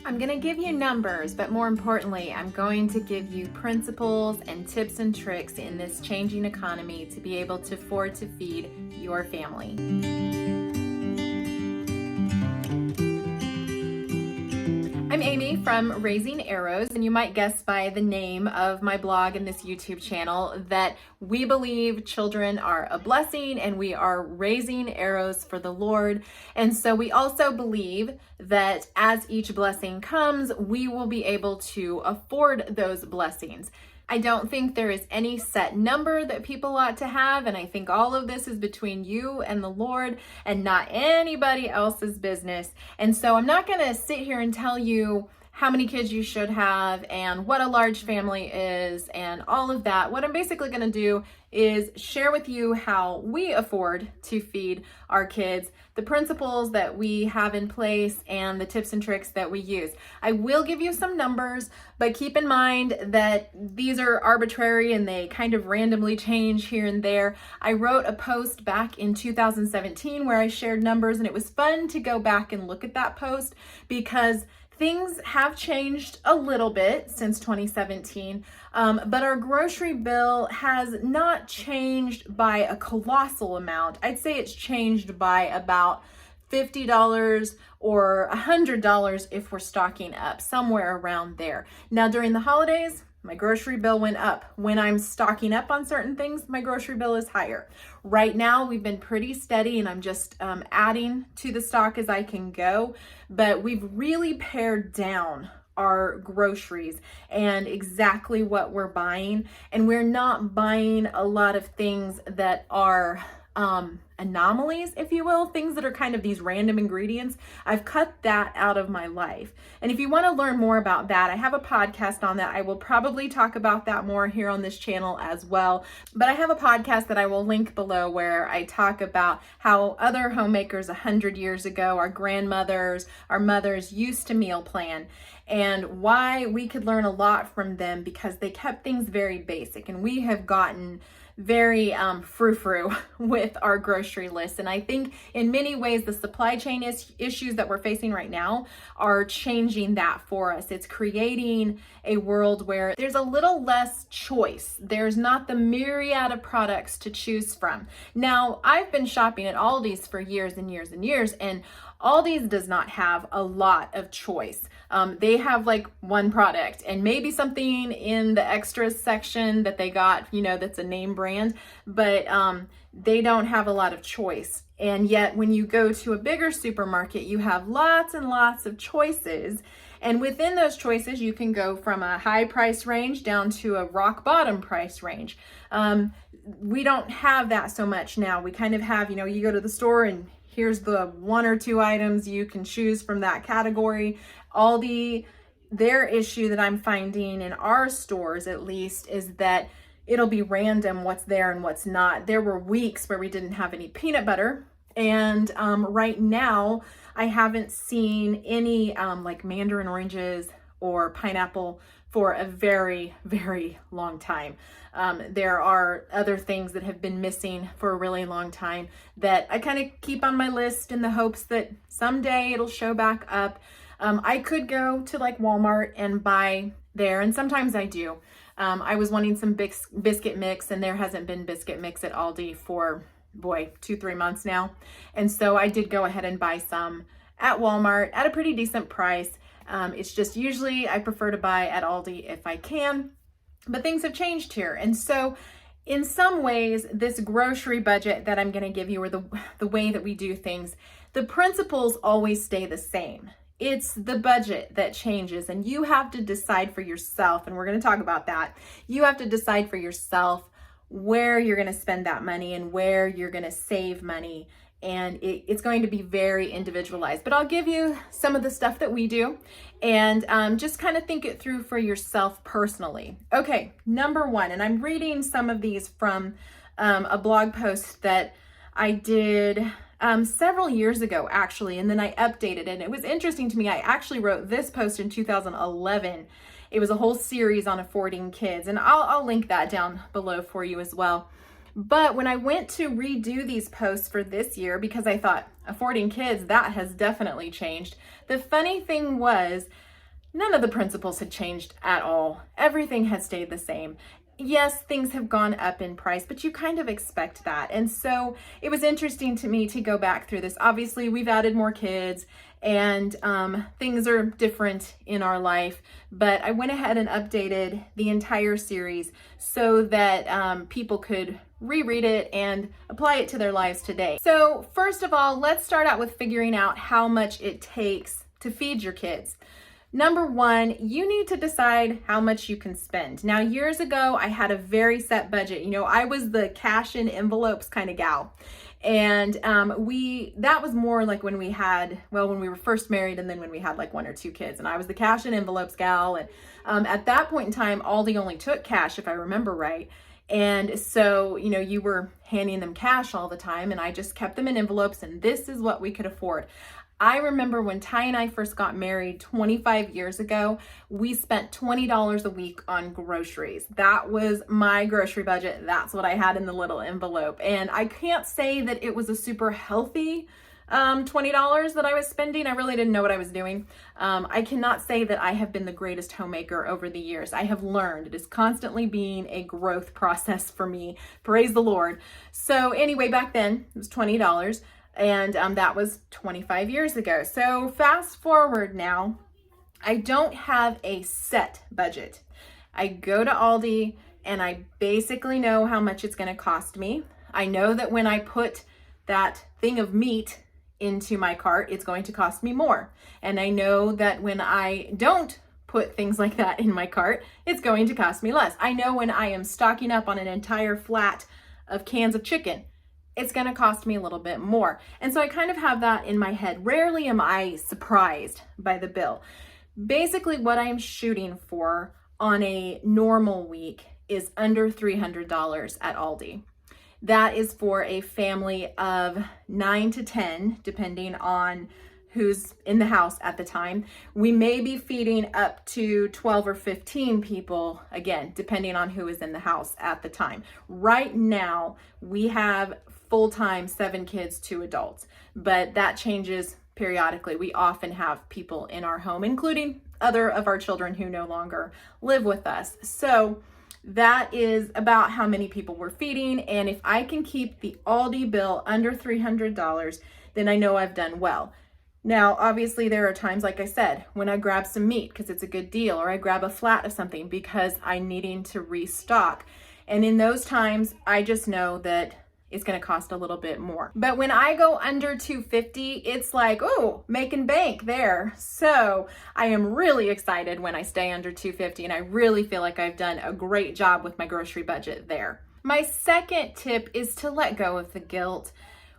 I'm going to give you numbers, but more importantly, I'm going to give you principles and tips and tricks in this changing economy to be able to afford to feed your family. I'm Amy from Raising Arrows, and you might guess by the name of my blog and this YouTube channel that we believe children are a blessing and we are raising arrows for the Lord. And so we also believe that as each blessing comes, we will be able to afford those blessings. I don't think there is any set number that people ought to have, and I think all of this is between you and the Lord and not anybody else's business. And so I'm not going to sit here and tell you how many kids you should have and what a large family is and all of that. What I'm basically going to do is share with you how we afford to feed our kids, the principles that we have in place, and the tips and tricks that we use. I will give you some numbers, but keep in mind that these are arbitrary and they kind of randomly change here and there. I wrote a post back in 2017 where I shared numbers, and it was fun to go back and look at that post because things have changed a little bit since 2017, but our grocery bill has not changed by a colossal amount. I'd say it's changed by about $50 or $100 if we're stocking up, somewhere around there. Now, during the holidays, my grocery bill went up. When I'm stocking up on certain things, my grocery bill is higher. Right now, we've been pretty steady, and I'm just adding to the stock as I can go. But we've really pared down our groceries and exactly what we're buying. And we're not buying a lot of things that are anomalies, if you will, things that are kind of these random ingredients. I've cut that out of my life. And if you want to learn more about that, I have a podcast on that. I will probably talk about that more here on this channel as well. But I have a podcast that I will link below where I talk about how other homemakers 100 years ago, our grandmothers, our mothers used to meal plan, and why we could learn a lot from them because they kept things very basic. And we have gotten very frou-frou with our grocery list. And I think in many ways, the supply chain issues that we're facing right now are changing that for us. It's creating a world where there's a little less choice. There's not the myriad of products to choose from. Now, I've been shopping at Aldi's for years and years and years, and Aldi's does not have a lot of choice. They have like one product and maybe something in the extras section that they got, that's a name brand, but they don't have a lot of choice. And yet when you go to a bigger supermarket, you have lots and lots of choices. And within those choices, you can go from a high price range down to a rock bottom price range. We don't have that so much now. We kind of have, you go to the store and here's the one or two items you can choose from that category. Aldi, their issue that I'm finding in our stores at least is that it'll be random what's there and what's not. There were weeks where we didn't have any peanut butter. And right now, I haven't seen any like mandarin oranges or pineapple for a very, very long time. There are other things that have been missing for a really long time that I kind of keep on my list in the hopes that someday it'll show back up. I could go to like Walmart and buy there, and sometimes I do. I was wanting some biscuit mix, and there hasn't been biscuit mix at Aldi for, 2-3 months now. And so I did go ahead and buy some at Walmart at a pretty decent price. It's just usually I prefer to buy at Aldi if I can, but things have changed here. And so in some ways, this grocery budget that I'm going to give you, or the way that we do things, the principles always stay the same. It's the budget that changes, and you have to decide for yourself, and we're going to talk about that. You have to decide for yourself where you're going to spend that money and where you're going to save money. And it's going to be very individualized, but I'll give you some of the stuff that we do and just kind of think it through for yourself personally. Okay, number one, and I'm reading some of these from a blog post that I did several years ago, actually, and then I updated it. And it was interesting to me. I actually wrote this post in 2011. It was a whole series on affording kids, and I'll link that down below for you as well. But when I went to redo these posts for this year, because I thought affording kids, that has definitely changed. The funny thing was, None of the principles had changed at all. Everything had stayed the same. Yes, things have gone up in price, but you kind of expect that. And so it was interesting to me to go back through this. Obviously, we've added more kids and things are different in our life, but I went ahead and updated the entire series so that people could reread it and apply it to their lives today. So first of all, let's start out with figuring out how much it takes to feed your kids. Number one, you need to decide how much you can spend. Now, years ago, I had a very set budget. You know, I was the cash in envelopes kind of gal. And that was more like when we were first married and then when we had like 1 or 2 kids. And I was the cash in envelopes gal. And at that point in time, Aldi only took cash, if I remember right. And so, you know, you were handing them cash all the time and I just kept them in envelopes and this is what we could afford. I remember when Ty and I first got married 25 years ago, we spent $20 a week on groceries. That was my grocery budget. That's what I had in the little envelope. And I can't say that it was a super healthy $20 that I was spending. I really didn't know what I was doing. I cannot say that I have been the greatest homemaker over the years. I have learned. It is constantly being a growth process for me. Praise the Lord. So anyway, back then it was $20. And that was 25 years ago. So fast forward now, I don't have a set budget. I go to Aldi and I basically know how much it's going to cost me. I know that when I put that thing of meat into my cart, it's going to cost me more. And I know that when I don't put things like that in my cart, it's going to cost me less. I know when I am stocking up on an entire flat of cans of chicken, it's going to cost me a little bit more. And so I kind of have that in my head. Rarely am I surprised by the bill. Basically, what I'm shooting for on a normal week is under $300 at Aldi. That is for a family of 9 to 10, depending on who's in the house at the time. We may be feeding up to 12 or 15 people, again, depending on who is in the house at the time. Right now, we have full-time 7 kids, 2 adults, but that changes periodically. We often have people in our home, including other of our children who no longer live with us. So that is about how many people we're feeding. And if I can keep the Aldi bill under $300, then I know I've done well. Now, obviously there are times, like I said, when I grab some meat because it's a good deal, or I grab a flat of something because I'm needing to restock. And in those times, I just know that it's going to cost a little bit more. But when I go under $250, it's like, oh, making bank there. So I am really excited when I stay under $250, and I really feel like I've done a great job with my grocery budget there. My second tip is to let go of the guilt.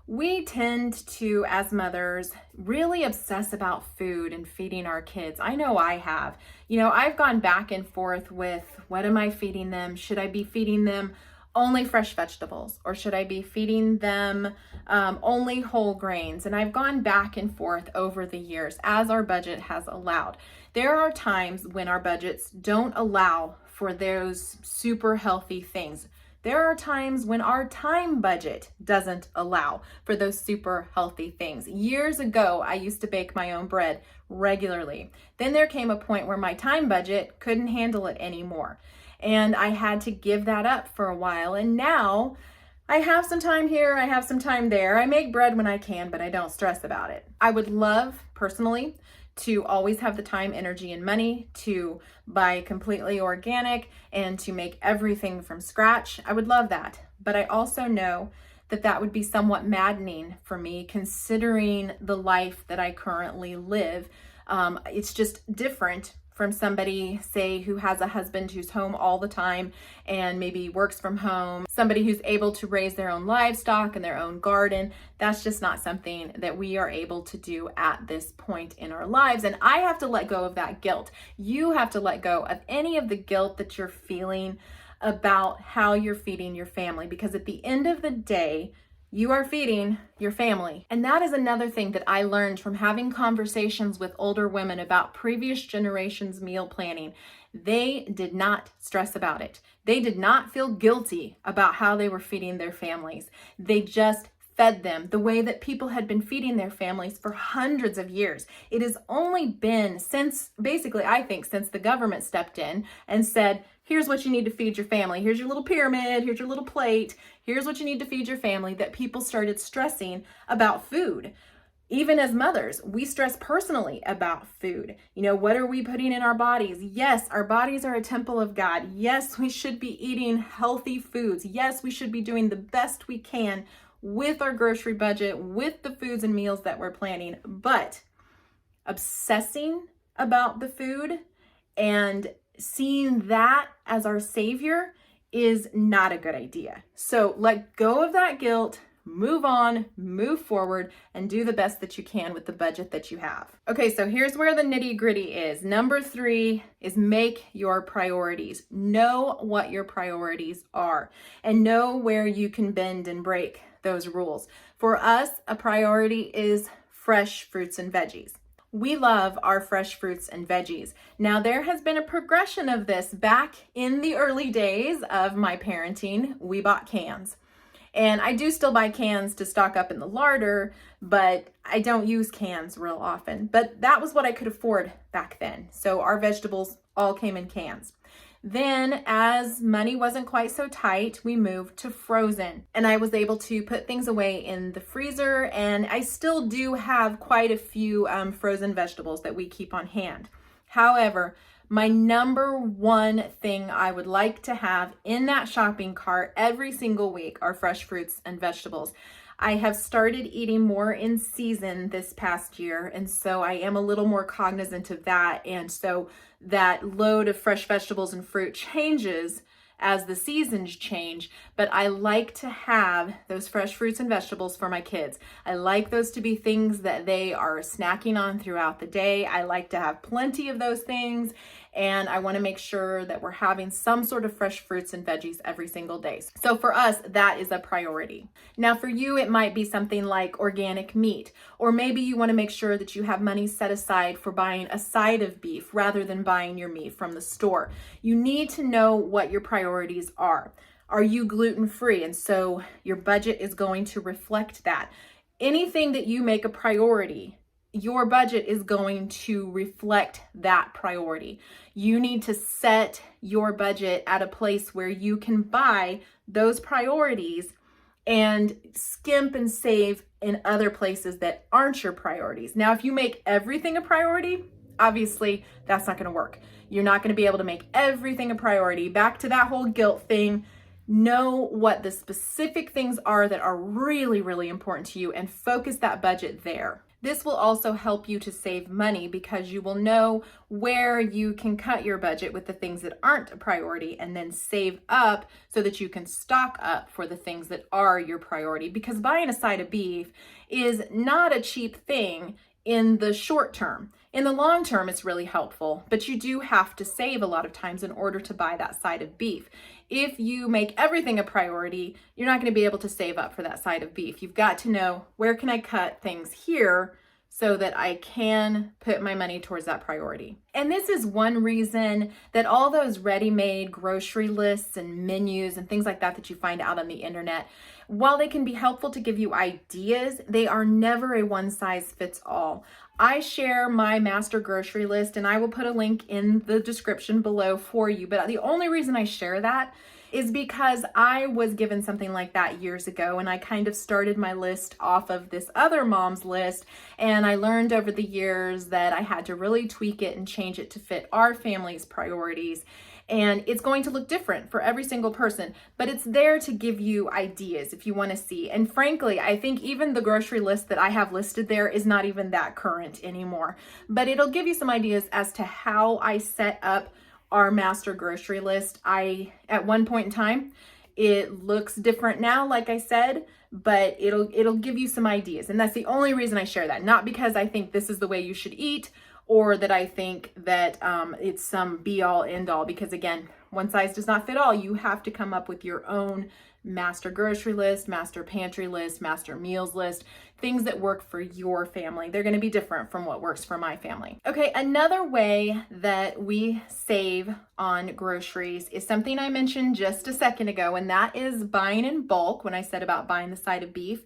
We tend to, as mothers, really obsess about food and feeding our kids. I know I have. You know, I've gone back and forth with, what am I feeding them? Should I be feeding them only fresh vegetables, or should I be feeding them only whole grains? And I've gone back and forth over the years as our budget has allowed. There are times when our budgets don't allow for those super healthy things. There are times when our time budget doesn't allow for those super healthy things. Years ago, I used to bake my own bread regularly. Then there came a point where my time budget couldn't handle it anymore. And I had to give that up for a while. And now I have some time here, I have some time there. I make bread when I can, but I don't stress about it. I would love, personally, to always have the time, energy, and money to buy completely organic and to make everything from scratch. I would love that. But I also know that that would be somewhat maddening for me, considering the life that I currently live. It's just different from somebody, say, who has a husband who's home all the time and maybe works from home, somebody who's able to raise their own livestock and their own garden. That's just not something that we are able to do at this point in our lives. And I have to let go of that guilt. You have to let go of any of the guilt that you're feeling about how you're feeding your family, because at the end of the day, you are feeding your family. And that is another thing that I learned from having conversations with older women about previous generations' meal planning. They did not stress about it. They did not feel guilty about how they were feeding their families. They just fed them the way that people had been feeding their families for hundreds of years. It has only been since, basically, I think, since the government stepped in and said, here's what you need to feed your family. Here's your little pyramid. Here's your little plate. Here's what you need to feed your family, that people started stressing about food. Even as mothers, we stress personally about food. You know, what are we putting in our bodies? Yes, our bodies are a temple of God. Yes, we should be eating healthy foods. Yes, we should be doing the best we can with our grocery budget, with the foods and meals that we're planning. But obsessing about the food and seeing that as our savior is not a good idea. So let go of that guilt. Move on, move forward, and do the best that you can with the budget that you have. Okay, so here's where the nitty gritty is. Number 3 is make your priorities. Know what your priorities are and know where you can bend and break those rules. For us, a priority is fresh fruits and veggies. We love our fresh fruits and veggies. Now, there has been a progression of this. Back in the early days of my parenting, we bought cans. And I do still buy cans to stock up in the larder, but I don't use cans real often. But that was what I could afford back then. So our vegetables all came in cans. Then, as money wasn't quite so tight, we moved to frozen. And I was able to put things away in the freezer. And I still do have quite a few frozen vegetables that we keep on hand. However, my number one thing I would like to have in that shopping cart every single week are fresh fruits and vegetables. I have started eating more in season this past year, and so I am a little more cognizant of that. And so that load of fresh vegetables and fruit changes as the seasons change, but I like to have those fresh fruits and vegetables for my kids. I like those to be things that they are snacking on throughout the day. I like to have plenty of those things, and I want to make sure that we're having some sort of fresh fruits and veggies every single day. So for us, that is a priority. Now for you, it might be something like organic meat, or maybe you want to make sure that you have money set aside for buying a side of beef rather than buying your meat from the store. You need to know what your priorities are. Are you gluten-free? And so your budget is going to reflect that. Anything that you make a priority, your budget is going to reflect that priority. You need to set your budget at a place where you can buy those priorities and skimp and save in other places that aren't your priorities. Now, if you make everything a priority, obviously that's not going to work. You're not going to be able to make everything a priority. Back to that whole guilt thing. Know what the specific things are that are really, really important to you and focus that budget there. This will also help you to save money because you will know where you can cut your budget with the things that aren't a priority and then save up so that you can stock up for the things that are your priority. Because buying a side of beef is not a cheap thing in the short term. In the long term, it's really helpful, but you do have to save a lot of times in order to buy that side of beef. If you make everything a priority, you're not going to be able to save up for that side of beef. You've got to know, where can I cut things here so that I can put my money towards that priority. And this is one reason that all those ready-made grocery lists and menus and things like that that you find out on the internet, while they can be helpful to give you ideas, they are never a one-size-fits-all. I share my master grocery list, and I will put a link in the description below for you. But the only reason I share that is because I was given something like that years ago, and I kind of started my list off of this other mom's list, and I learned over the years that I had to really tweak it and change it to fit our family's priorities. And it's going to look different for every single person, but it's there to give you ideas if you want to see. And frankly, I think even the grocery list that I have listed there is not even that current anymore, but it'll give you some ideas as to how I set up our master grocery list. At one point in time, it looks different now, like I said, but it'll give you some ideas. And that's the only reason I share that, not because I think this is the way you should eat, or that I think that it's some be-all, end-all, because again, one size does not fit all. You have to come up with your own master grocery list, master pantry list, master meals list, things that work for your family. They're going to be different from what works for my family. Okay, another way that we save on groceries is something I mentioned just a second ago, and that is buying in bulk when I said about buying the side of beef.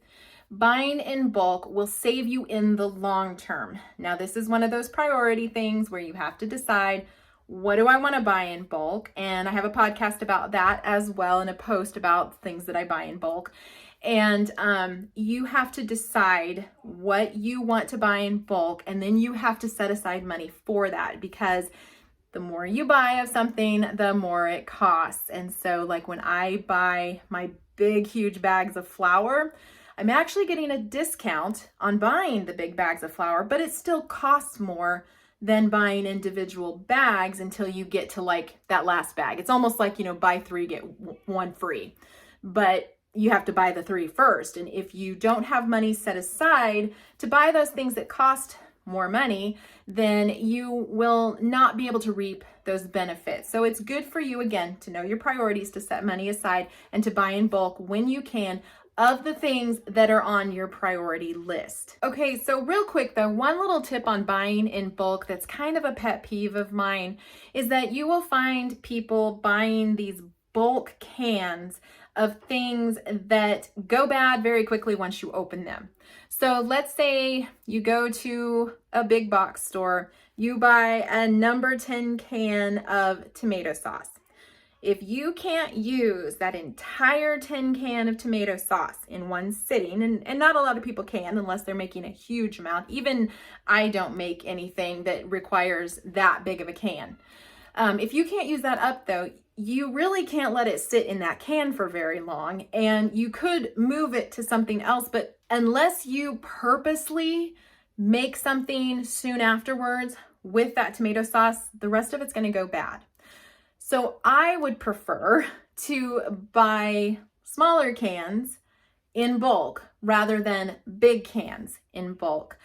Buying in bulk will save you in the long term. Now, this is one of those priority things where you have to decide, what do I want to buy in bulk? And I have a podcast about that as well, and a post about things that I buy in bulk. And you have to decide what you want to buy in bulk, and then you have to set aside money for that, because the more you buy of something, the more it costs. And so like when I buy my big, huge bags of flour, I'm actually getting a discount on buying the big bags of flour, but it still costs more than buying individual bags until you get to like that last bag. It's almost like, buy 3, get 1 free, but you have to buy the 3 first. And if you don't have money set aside to buy those things that cost more money, then you will not be able to reap those benefits. So it's good for you, again, to know your priorities, to set money aside, and to buy in bulk when you can of the things that are on your priority list. Okay, so real quick though, one little tip on buying in bulk that's kind of a pet peeve of mine is that you will find people buying these bulk cans of things that go bad very quickly once you open them. So let's say you go to a big box store, you buy a number 10 can of tomato sauce. If you can't use that entire tin can of tomato sauce in one sitting, and not a lot of people can unless they're making a huge amount. Even I don't make anything that requires that big of a can. If you can't use that up though, you really can't let it sit in that can for very long, and you could move it to something else, but unless you purposely make something soon afterwards with that tomato sauce, the rest of it's going to go bad. So I would prefer to buy smaller cans in bulk rather than big cans in bulk.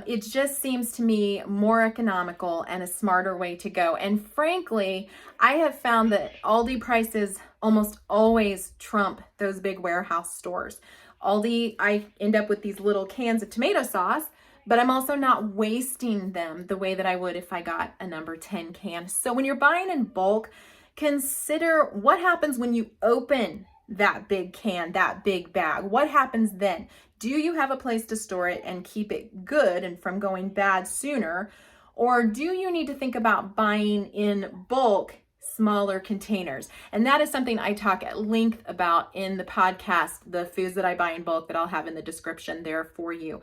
It just seems to me more economical and a smarter way to go. And frankly, I have found that Aldi prices almost always trump those big warehouse stores. Aldi, I end up with these little cans of tomato sauce, but I'm also not wasting them the way that I would if I got a number 10 can. So when you're buying in bulk, consider what happens when you open that big can, that big bag. What happens then? Do you have a place to store it and keep it good and from going bad sooner? Or do you need to think about buying in bulk smaller containers? And that is something I talk at length about in the podcast, the foods that I buy in bulk, that I'll have in the description there for you.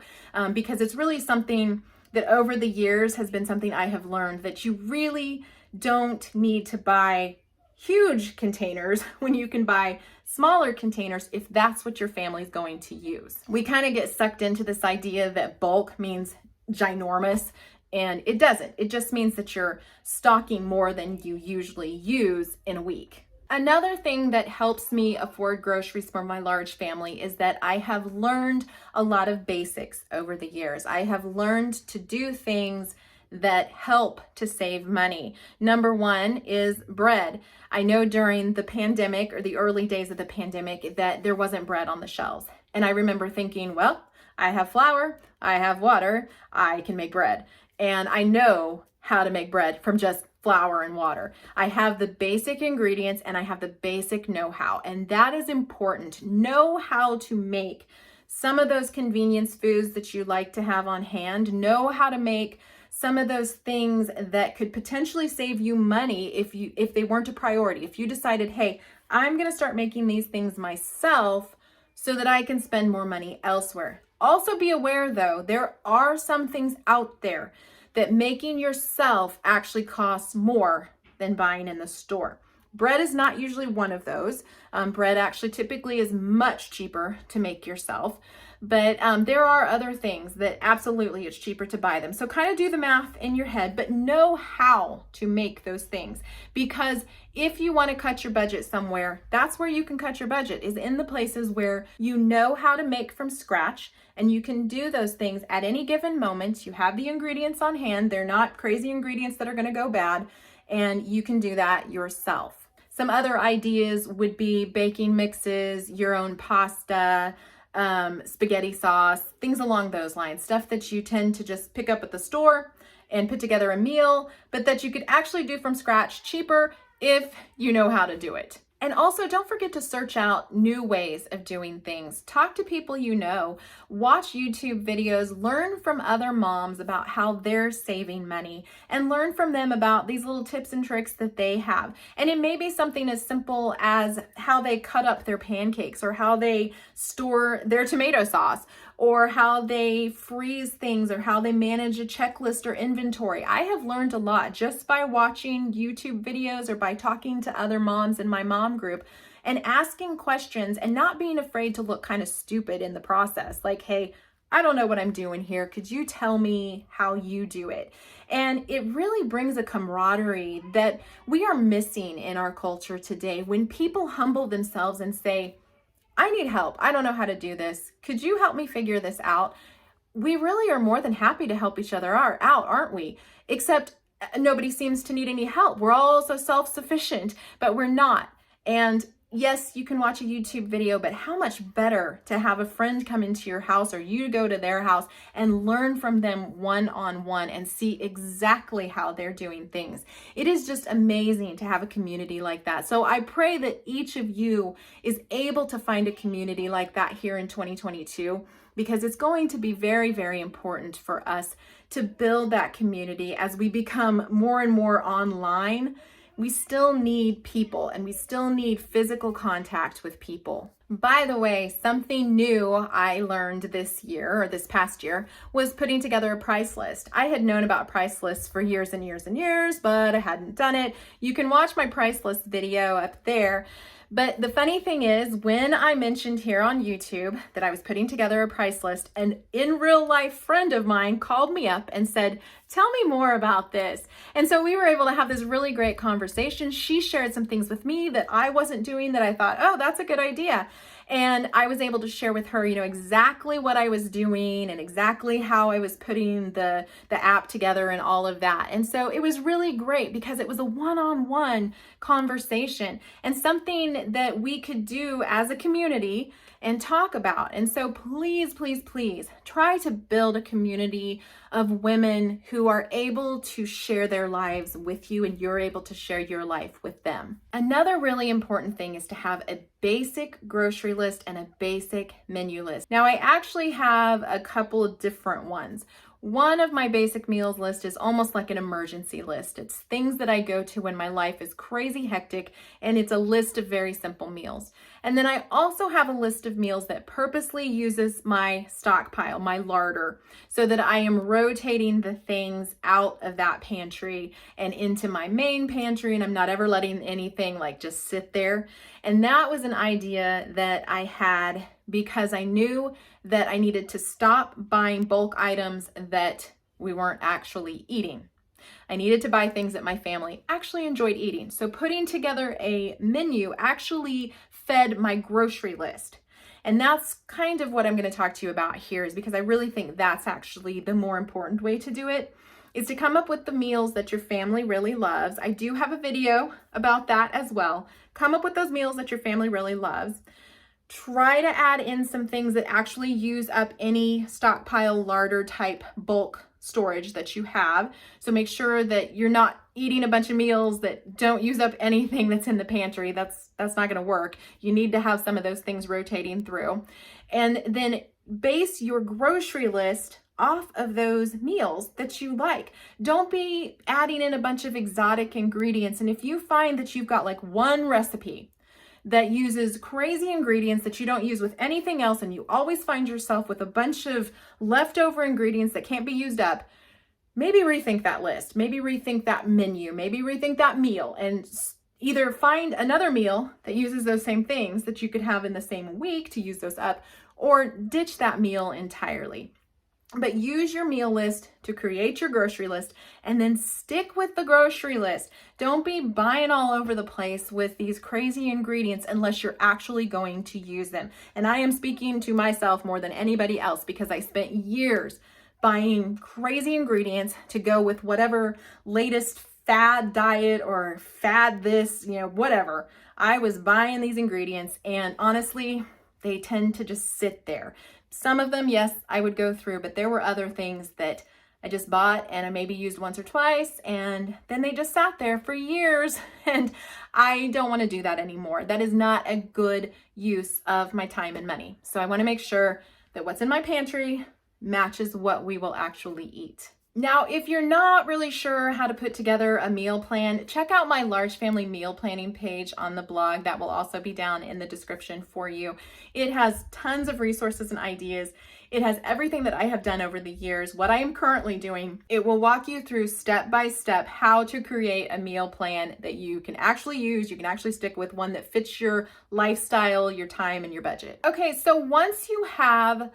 Because it's really something that over the years has been something I have learned, that you really don't need to buy huge containers when you can buy smaller containers if that's what your family's going to use. We kind of get sucked into this idea that bulk means ginormous, and it doesn't. It just means that you're stocking more than you usually use in a week. Another thing that helps me afford groceries for my large family is that I have learned a lot of basics over the years. I have learned to do things that help to save money. Number one is bread. I know during the pandemic, or the early days of the pandemic, that there wasn't bread on the shelves. And I remember thinking, well, I have flour, I have water, I can make bread. And I know how to make bread from just flour and water. I have the basic ingredients and I have the basic know-how. And that is important. Know how to make some of those convenience foods that you like to have on hand. Know how to make some of those things that could potentially save you money if they weren't a priority. If you decided, hey, I'm going to start making these things myself so that I can spend more money elsewhere. Also be aware though, there are some things out there that making yourself actually costs more than buying in the store. Bread is not usually one of those. Bread actually typically is much cheaper to make yourself. But there are other things that absolutely it's cheaper to buy them. So kind of do the math in your head, but know how to make those things. Because if you want to cut your budget somewhere, that's where you can cut your budget, is in the places where you know how to make from scratch, and you can do those things at any given moment. You have the ingredients on hand. They're not crazy ingredients that are going to go bad, and you can do that yourself. Some other ideas would be baking mixes, your own pasta, spaghetti sauce, things along those lines, stuff that you tend to just pick up at the store and put together a meal, but that you could actually do from scratch cheaper if you know how to do it. And also, don't forget to search out new ways of doing things. Talk to people you know, watch YouTube videos, learn from other moms about how they're saving money, and learn from them about these little tips and tricks that they have. And it may be something as simple as how they cut up their pancakes, or how they store their tomato sauce, or how they freeze things, or how they manage a checklist or inventory. I have learned a lot just by watching YouTube videos or by talking to other moms in my mom group and asking questions and not being afraid to look kind of stupid in the process. Like, hey, I don't know what I'm doing here. Could you tell me how you do it? And it really brings a camaraderie that we are missing in our culture today, when people humble themselves and say, I need help. I don't know how to do this. Could you help me figure this out? We really are more than happy to help each other out, aren't we? Except nobody seems to need any help. We're all so self-sufficient, but we're not. And yes, you can watch a YouTube video, but how much better to have a friend come into your house, or you go to their house and learn from them one-on-one and see exactly how they're doing things. It is just amazing to have a community like that. So I pray that each of you is able to find a community like that here in 2022, because it's going to be very, very important for us to build that community as we become more and more online. We still need people, and we still need physical contact with people. By the way, something new I learned this year, or this past year, was putting together a price list. I had known about price lists for years and years and years, but I hadn't done it. You can watch my price list video up there. But the funny thing is, when I mentioned here on YouTube that I was putting together a price list, an in real life friend of mine called me up and said, tell me more about this. And so we were able to have this really great conversation. She shared some things with me that I wasn't doing that I thought, oh, that's a good idea. And I was able to share with her, exactly what I was doing and exactly how I was putting the app together and all of that. And so it was really great because it was a one-on-one conversation and something that we could do as a community and talk about. And so please, please, please try to build a community of women who are able to share their lives with you, and you're able to share your life with them. Another really important thing is to have a basic grocery list and a basic menu list. Now, I actually have a couple of different ones. One of my basic meals list is almost like an emergency list. It's things that I go to when my life is crazy hectic, and it's a list of very simple meals. And then I also have a list of meals that purposely uses my stockpile, my larder, so that I am rotating the things out of that pantry and into my main pantry, and I'm not ever letting anything like just sit there. And that was an idea that I had because I knew that I needed to stop buying bulk items that we weren't actually eating. I needed to buy things that my family actually enjoyed eating. So putting together a menu actually fed my grocery list. And that's kind of what I'm going to talk to you about here, is because I really think that's actually the more important way to do it, is to come up with the meals that your family really loves. I do have a video about that as well. Come up with those meals that your family really loves. Try to add in some things that actually use up any stockpile larder type bulk storage that you have. So make sure that you're not eating a bunch of meals that don't use up anything that's in the pantry. That's not going to work. You need to have some of those things rotating through. And then base your grocery list off of those meals that you like. Don't be adding in a bunch of exotic ingredients. And if you find that you've got like one recipe that uses crazy ingredients that you don't use with anything else, and you always find yourself with a bunch of leftover ingredients that can't be used up, maybe rethink that list, maybe rethink that menu, maybe rethink that meal, and either find another meal that uses those same things that you could have in the same week to use those up, or ditch that meal entirely. But use your meal list to create your grocery list, and then stick with the grocery list. Don't be buying all over the place with these crazy ingredients unless you're actually going to use them. And I am speaking to myself more than anybody else, because I spent years buying crazy ingredients to go with whatever latest fad diet or fad this, whatever. I was buying these ingredients, and honestly, they tend to just sit there. Some of them, yes, I would go through, but there were other things that I just bought and I maybe used once or twice, and then they just sat there for years, and I don't want to do that anymore. That is not a good use of my time and money. So I want to make sure that what's in my pantry matches what we will actually eat. Now, if you're not really sure how to put together a meal plan, check out my large family meal planning page on the blog. That will also be down in the description for you. It has tons of resources and ideas. It has everything that I have done over the years, what I am currently doing. It will walk you through step by step how to create a meal plan that you can actually use. You can actually stick with one that fits your lifestyle, your time, and your budget. Okay, so once you have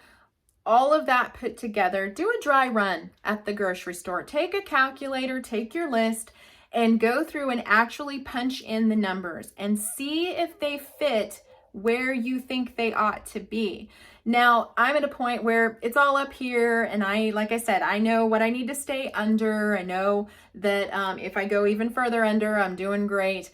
all of that put together, do a dry run at the grocery store. Take a calculator, take your list, and go through and actually punch in the numbers and see if they fit where you think they ought to be. Now, I'm at a point where it's all up here, and like I said, I know what I need to stay under. I know that if I go even further under, I'm doing great.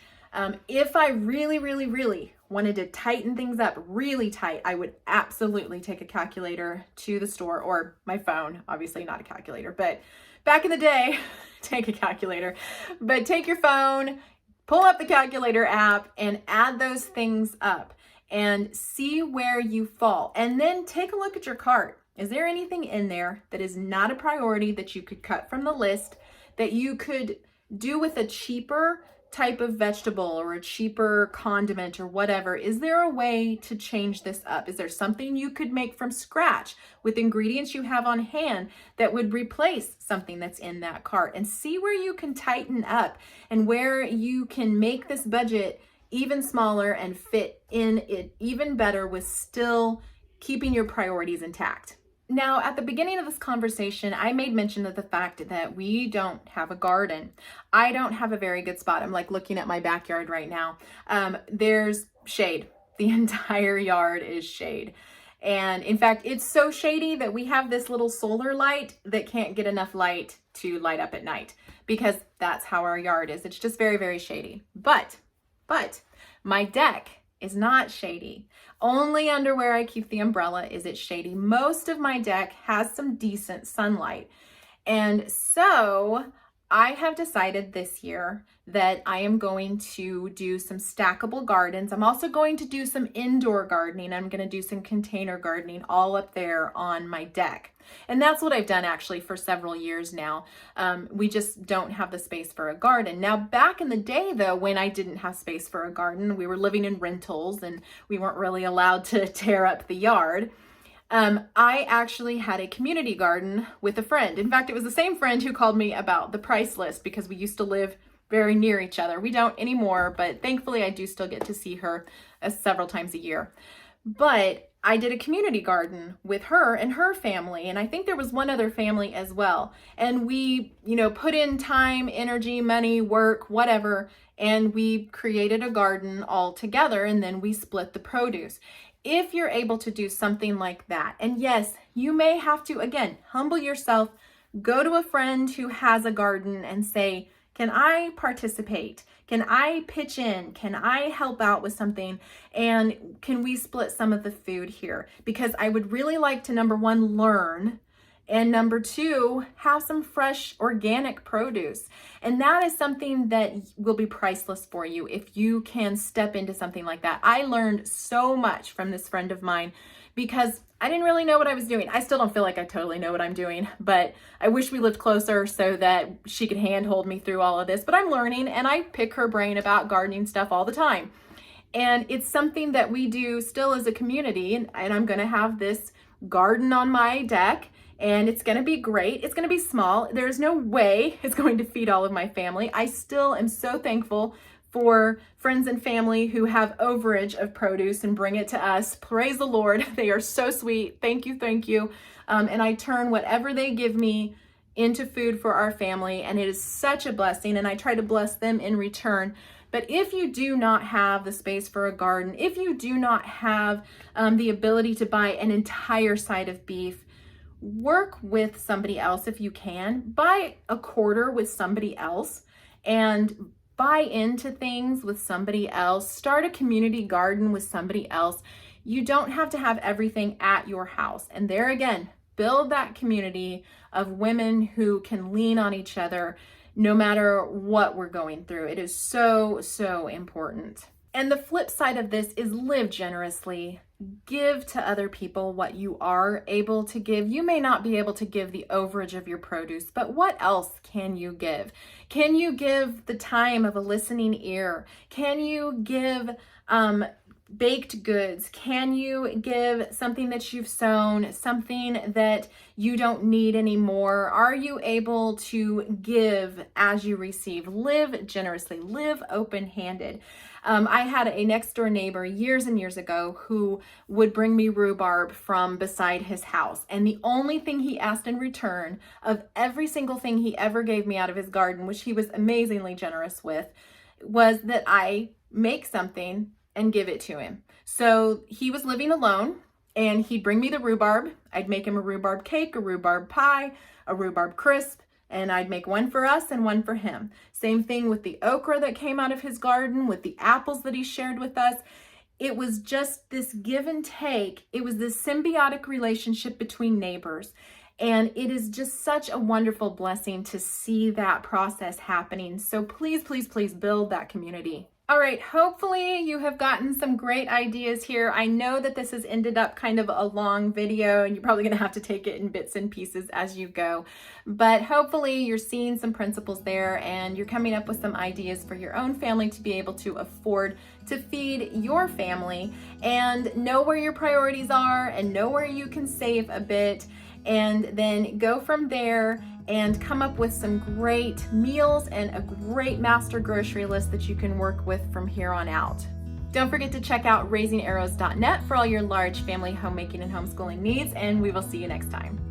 If I really wanted to tighten things up really tight, I would absolutely take a calculator to the store, or my phone, obviously not a calculator, but back in the day, take a calculator, but take your phone, pull up the calculator app and add those things up and see where you fall. And then take a look at your cart. Is there anything in there that is not a priority that you could cut from the list, that you could do with a cheaper type of vegetable or a cheaper condiment or whatever? Is there a way to change this up? Is there something you could make from scratch with ingredients you have on hand that would replace something that's in that cart? And see where you can tighten up and where you can make this budget even smaller and fit in it even better with still keeping your priorities intact. Now, at the beginning of this conversation, I made mention of the fact that we don't have a garden. I don't have a very good spot. I'm like looking at my backyard right now. There's shade. The entire yard is shade. And in fact, it's so shady that we have this little solar light that can't get enough light to light up at night, because that's how our yard is. It's just very shady. But my deck is not shady. Only under where I keep the umbrella is it shady. Most of my deck has some decent sunlight. And so I have decided this year that I am going to do some stackable gardens. I'm also going to do some indoor gardening. I'm going to do some container gardening all up there on my deck. And that's what I've done actually for several years now. We just don't have the space for a garden. Now, back in the day though, when I didn't have space for a garden, we were living in rentals and we weren't really allowed to tear up the yard. I actually had a community garden with a friend. In fact, it was the same friend who called me about the price list because we used to live very near each other. We don't anymore, but thankfully I do still get to see her several times a year. But I did a community garden with her and her family, and I think there was one other family as well. And we, put in time, energy, money, work, whatever, and we created a garden all together, and then we split the produce. If you're able to do something like that, and yes, you may have to, again, humble yourself, go to a friend who has a garden and say, can I participate? Can I pitch in? Can I help out with something? And can we split some of the food here? Because I would really like to, number one, learn, and number two, have some fresh organic produce. And that is something that will be priceless for you if you can step into something like that. I learned so much from this friend of mine because I didn't really know what I was doing. I still don't feel like I totally know what I'm doing, but I wish we lived closer so that she could handhold me through all of this. But I'm learning, and I pick her brain about gardening stuff all the time. And it's something that we do still as a community, and I'm gonna have this garden on my deck, and it's gonna be great. It's gonna be small. There's no way it's going to feed all of my family. I still am so thankful for friends and family who have overage of produce and bring it to us. Praise the Lord. They are so sweet. Thank you. And I turn whatever they give me into food for our family, and it is such a blessing, and I try to bless them in return. But if you do not have the space for a garden, if you do not have the ability to buy an entire side of beef, work with somebody else if you can. Buy a quarter with somebody else and buy into things with somebody else. Start a community garden with somebody else. You don't have to have everything at your house. And there again, build that community of women who can lean on each other no matter what we're going through. It is so, so important. And the flip side of this is live generously. Give to other people what you are able to give. You may not be able to give the overage of your produce, but what else can you give? Can you give the time of a listening ear? Can you give baked goods? Can you give something that you've sown, something that you don't need anymore? Are you able to give as you receive? Live generously, live open-handed. I had a next door neighbor years and years ago who would bring me rhubarb from beside his house. And the only thing he asked in return of every single thing he ever gave me out of his garden, which he was amazingly generous with, was that I make something and give it to him. So he was living alone and he'd bring me the rhubarb. I'd make him a rhubarb cake, a rhubarb pie, a rhubarb crisp, and I'd make one for us and one for him. Same thing with the okra that came out of his garden, with the apples that he shared with us. It was just this give and take. It was this symbiotic relationship between neighbors. And it is just such a wonderful blessing to see that process happening. So please, please, please build that community. All right, hopefully you have gotten some great ideas here. I know that this has ended up kind of a long video and you're probably gonna have to take it in bits and pieces as you go, but hopefully you're seeing some principles there and you're coming up with some ideas for your own family to be able to afford to feed your family and know where your priorities are and know where you can save a bit, and then go from there and come up with some great meals and a great master grocery list that you can work with from here on out. Don't forget to check out raisingarrows.net for all your large family homemaking and homeschooling needs, and we will see you next time.